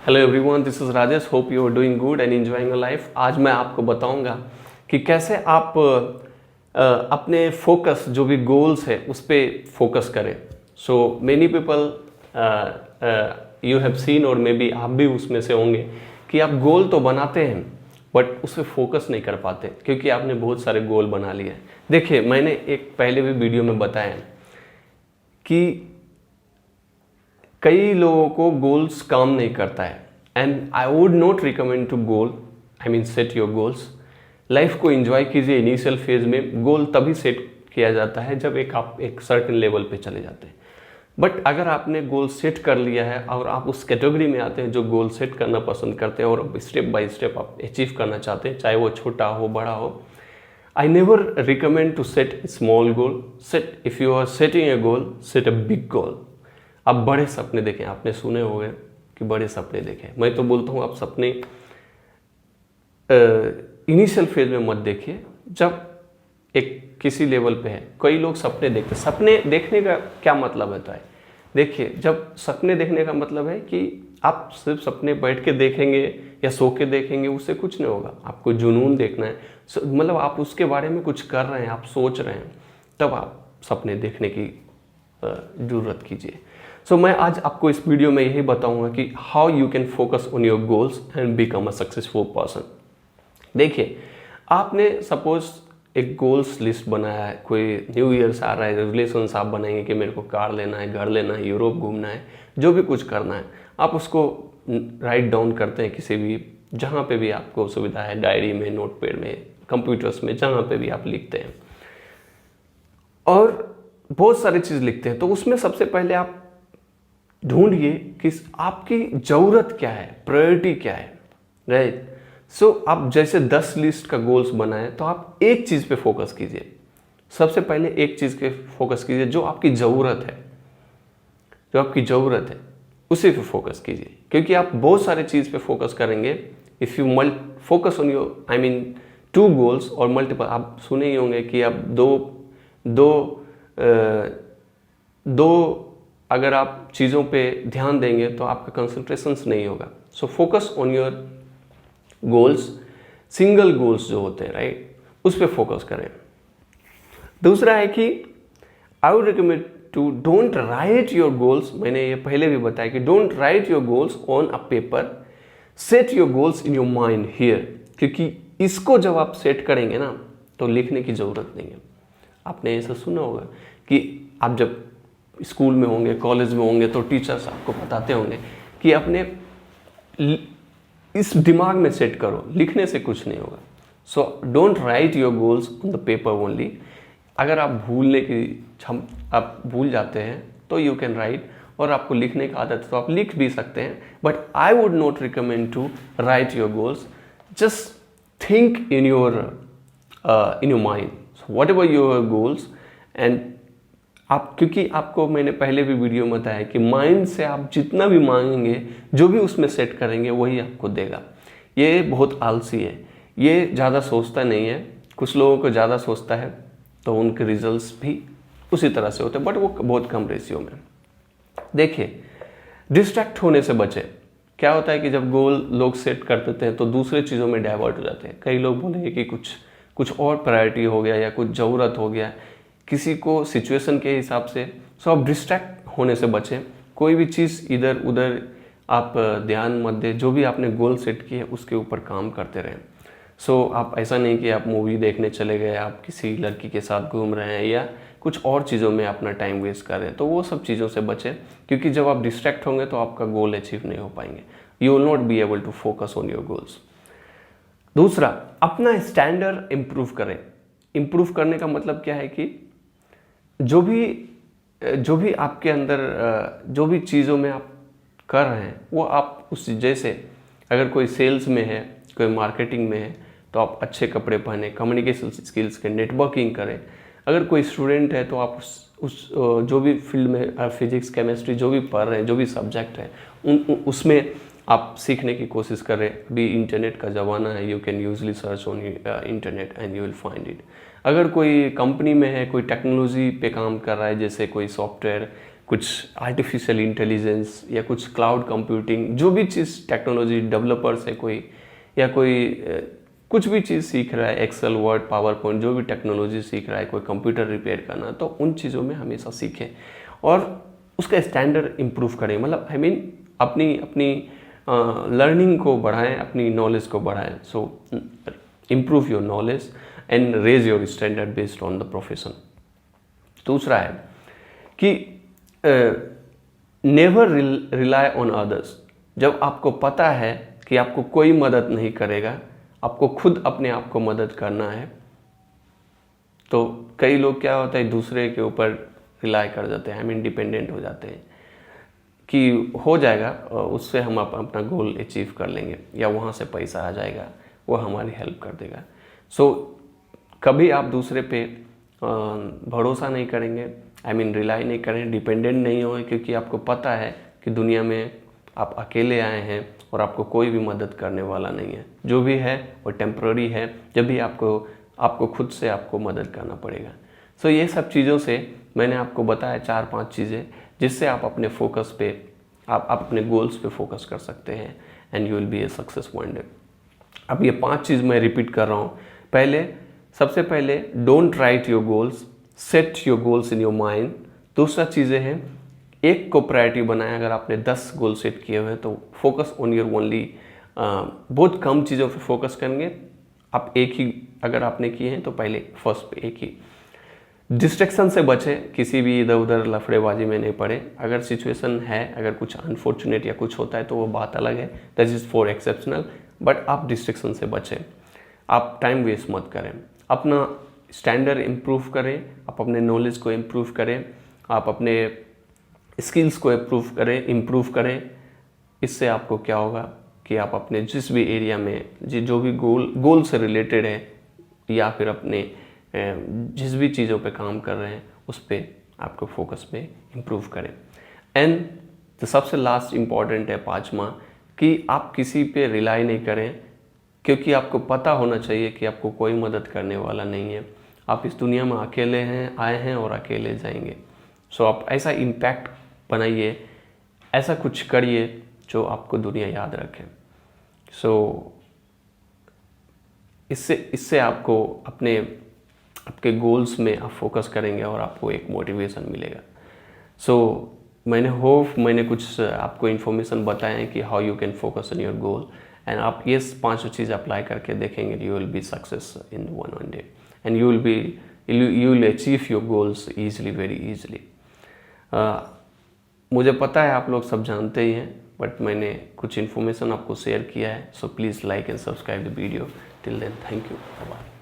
Hello everyone, this is Rajesh. Hope you are doing good and enjoying your life. आज मैं आपको बताऊंगा कि कैसे आप अपने फोकस जो भी गोल्स है उस पर फोकस करें। So many people you have seen और मे बी आप भी उसमें से होंगे कि आप गोल तो बनाते हैं बट उस पर फोकस नहीं कर पाते क्योंकि आपने बहुत सारे गोल बना लिए हैं। देखिए, मैंने एक पहले भी वीडियो में बताया कि कई लोगों को गोल्स काम नहीं करता है and I would not recommend to goal I mean set your goals. Life को एंजॉय कीजिए। इनिशियल फेज में गोल तभी सेट किया जाता है जब आप एक सर्टेन लेवल पे चले जाते हैं। बट अगर आपने गोल सेट कर लिया है और आप उस कैटेगरी में आते हैं जो गोल सेट करना पसंद करते हैं और स्टेप बाय स्टेप आप अचीव करना चाहते हैं, चाहे वो छोटा हो बड़ा हो, I never recommend to set small goal. Set if you are setting a goal, set a big goal. आप बड़े सपने देखें। आपने सुने होंगे कि बड़े सपने देखें। मैं तो बोलता हूँ आप सपने इनिशियल फेज में मत देखिए, जब एक किसी लेवल पे है। कई लोग सपने देखते हैं। सपने देखने का क्या मतलब होता है? देखिए, जब सपने देखने का मतलब है कि आप सिर्फ सपने बैठ के देखेंगे या सो के देखेंगे, उससे कुछ नहीं होगा। आपको जुनून देखना है, मतलब आप उसके बारे में कुछ कर रहे हैं, आप सोच रहे हैं, तब आप सपने देखने की जरूरत कीजिए। सो मैं आज आपको इस वीडियो में यही बताऊंगा कि how you can focus on your goals and become a successful person. देखिए, आपने सपोज एक गोल्स लिस्ट बनाया है, कोई न्यू ईयर्स आ रहा है, रेजोल्यूशंस आप बनाएंगे कि मेरे को कार लेना है, घर लेना है, यूरोप घूमना है, जो भी कुछ करना है आप उसको राइट डाउन करते हैं किसी भी जहाँ पे भी आपको सुविधा है, डायरी में, नोटपैड में, कंप्यूटर्स में, जहाँ पे भी आप लिखते हैं और बहुत सारी चीज़ लिखते हैं। तो उसमें सबसे पहले आप ढूंढिए कि आपकी ज़रूरत क्या है, प्रायोरिटी क्या है, राइट। सो आप जैसे 10 लिस्ट का गोल्स बनाए तो आप एक चीज़ पे फोकस कीजिए। सबसे पहले एक चीज़ पे फोकस कीजिए जो आपकी ज़रूरत है, जो आपकी ज़रूरत है उसी पे फोकस कीजिए। क्योंकि आप बहुत सारे चीज़ पे फोकस करेंगे, if you focus on your I mean 2 goals और मल्टीपल, आप सुने ही होंगे कि आप दो अगर आप चीज़ों पे ध्यान देंगे तो आपका कंसंट्रेशन नहीं होगा। So focus on your goals, single goals जो होते हैं, राइट, उस पर फोकस करें। दूसरा है कि I would recommend to don't write your goals. मैंने ये पहले भी बताया कि don't write your goals on a paper, set your goals in your mind here. क्योंकि इसको जब आप सेट करेंगे ना तो लिखने की ज़रूरत नहीं है। आपने ऐसा सुना होगा कि आप जब स्कूल में होंगे, कॉलेज में होंगे तो टीचर्स आपको बताते होंगे कि अपने इस दिमाग में सेट करो, लिखने से कुछ नहीं होगा। So don't write your goals on the paper only. अगर आप आप भूल जाते हैं तो यू कैन राइट, और आपको लिखने का आदत है तो आप लिख भी सकते हैं। But I would not recommend to write your goals. Just think in your mind whatever your goals and आप, क्योंकि आपको मैंने पहले भी वीडियो में बताया कि माइंड से आप जितना भी मांगेंगे, जो भी उसमें सेट करेंगे वही आपको देगा। ये बहुत आलसी है, ये ज़्यादा सोचता नहीं है। कुछ लोगों को ज़्यादा सोचता है तो उनके रिजल्ट्स भी उसी तरह से होते हैं, बट वो बहुत कम रेशियो में। देखिए, डिस्ट्रैक्ट होने से बचे। क्या होता है कि जब गोल लोग सेट कर देते हैं तो दूसरे चीज़ों में डाइवर्ट हो जाते हैं। कई लोग बोलेंगे कि कुछ और प्रायोरिटी हो गया या कुछ ज़रूरत हो गया किसी को सिचुएशन के हिसाब से। सो आप डिस्ट्रैक्ट होने से बचें। कोई भी चीज़ इधर उधर आप ध्यान मत दें। जो भी आपने गोल सेट किए उसके ऊपर काम करते रहें। सो आप ऐसा नहीं कि आप मूवी देखने चले गए, आप किसी लड़की के साथ घूम रहे हैं या कुछ और चीज़ों में अपना टाइम वेस्ट कर रहे हैं, तो वो सब चीज़ों से बचें। क्योंकि जब आप डिस्ट्रैक्ट होंगे तो आपका गोल अचीव नहीं हो पाएंगे। You will not be able to focus on your goals. दूसरा, अपना स्टैंडर्ड इम्प्रूव करें। इम्प्रूव करने का मतलब क्या है कि जो भी आपके अंदर जो भी चीज़ों में आप कर रहे हैं वो आप उस, जैसे अगर कोई सेल्स में है, कोई मार्केटिंग में है तो आप अच्छे कपड़े पहने, कम्युनिकेशन स्किल्स के, नेटवर्किंग करें। अगर कोई स्टूडेंट है तो आप उस जो भी फील्ड में फिजिक्स, केमिस्ट्री जो भी पढ़ रहे हैं, जो भी सब्जेक्ट है उसमें आप सीखने की कोशिश करें। अभी इंटरनेट का ज़माना है, you can usually search on internet and you will find it. अगर कोई कंपनी में है, कोई टेक्नोलॉजी पे काम कर रहा है, जैसे कोई सॉफ्टवेयर कुछ आर्टिफिशियल इंटेलिजेंस या कुछ क्लाउड कंप्यूटिंग, जो भी चीज़ टेक्नोलॉजी डेवलपर्स है कोई, या कोई कुछ भी चीज़ सीख रहा है, एक्सेल, वर्ड, पावर पॉइंट, जो भी टेक्नोलॉजी सीख रहा है, कोई कंप्यूटर रिपेयर करना, तो उन चीज़ों में हमेशा सीखें और उसका स्टैंडर्ड इम्प्रूव करें। मतलब आई मीन अपनी अपनी लर्निंग को बढ़ाएं, अपनी नॉलेज को बढ़ाएं। So improve your knowledge and raise your standard based on the profession. दूसरा है कि नेवर रिलाई ऑन अदर्स। जब आपको पता है कि आपको कोई मदद नहीं करेगा, आपको खुद अपने आप को मदद करना है, तो कई लोग क्या होता है दूसरे के ऊपर रिलाई कर जाते हैं, आई मीन डिपेंडेंट हो जाते हैं कि हो जाएगा, उससे हम अपना गोल अचीव कर लेंगे, या वहाँ से पैसा आ जाएगा, वो हमारी हेल्प कर देगा। सो कभी आप दूसरे पे भरोसा नहीं करेंगे, आई मीन रिलाई नहीं करें, डिपेंडेंट नहीं हो, क्योंकि आपको पता है कि दुनिया में आप अकेले आए हैं और आपको कोई भी मदद करने वाला नहीं है। जो भी है वो टेम्प्ररी है, जब भी आपको खुद से आपको मदद करना पड़ेगा। सो ये सब चीज़ों से मैंने आपको बताया 4-5 चीज़ें, जिससे आप अपने फोकस पे, आप अपने गोल्स पे फोकस कर सकते हैं and you will be a success one day. अब ये 5 चीज़ मैं रिपीट कर रहा हूँ। सबसे पहले don't write your goals, set your goals in your mind. दूसरा चीज़ें हैं, एक को प्रायोरिटी बनाएं। अगर आपने 10 गोल सेट किए हुए हैं तो फोकस ऑन योर ओनली, बहुत कम चीज़ों पे फोकस करेंगे आप। एक ही अगर आपने किए हैं तो पहले फर्स्ट पे एक ही। डिस्ट्रैक्शन से बचें, किसी भी इधर उधर लफड़ेबाजी में नहीं पड़े। अगर सिचुएशन है, अगर कुछ अनफॉर्चुनेट या कुछ होता है तो वो बात अलग है, that is for exceptional, but आप डिस्ट्रैक्शन से बचें। आप टाइम वेस्ट मत करें, अपना स्टैंडर्ड इम्प्रूव करें, आप अपने नॉलेज को इम्प्रूव करें, आप अपने स्किल्स को इम्प्रूव करें। इससे आपको क्या होगा कि आप अपने जिस भी एरिया में जो भी गोल से रिलेटेड है, या फिर अपने जिस भी चीज़ों पे काम कर रहे हैं उस पे आपको फोकस पे इम्प्रूव करें। एंड जो सबसे लास्ट इम्पॉर्टेंट है 5वां, कि आप किसी पे रिलाई नहीं करें, क्योंकि आपको पता होना चाहिए कि आपको कोई मदद करने वाला नहीं है। आप इस दुनिया में अकेले आए हैं और अकेले जाएंगे। सो आप ऐसा इम्पैक्ट बनाइए, ऐसा कुछ करिए जो आपको दुनिया याद रखे। सो इससे आपको आपके गोल्स में आप फोकस करेंगे और आपको एक मोटिवेशन मिलेगा। सो मैंने कुछ आपको इन्फॉर्मेशन बताए हैं कि how you can focus on your goal, and आप ये 5 चीज़ अप्लाई करके देखेंगे, you will be success in one day, and you will achieve your goals easily, very easily. मुझे पता है आप लोग सब जानते ही हैं, बट मैंने कुछ इन्फॉर्मेशन आपको शेयर किया है। So please like and subscribe the video. Till then, thank you, bye.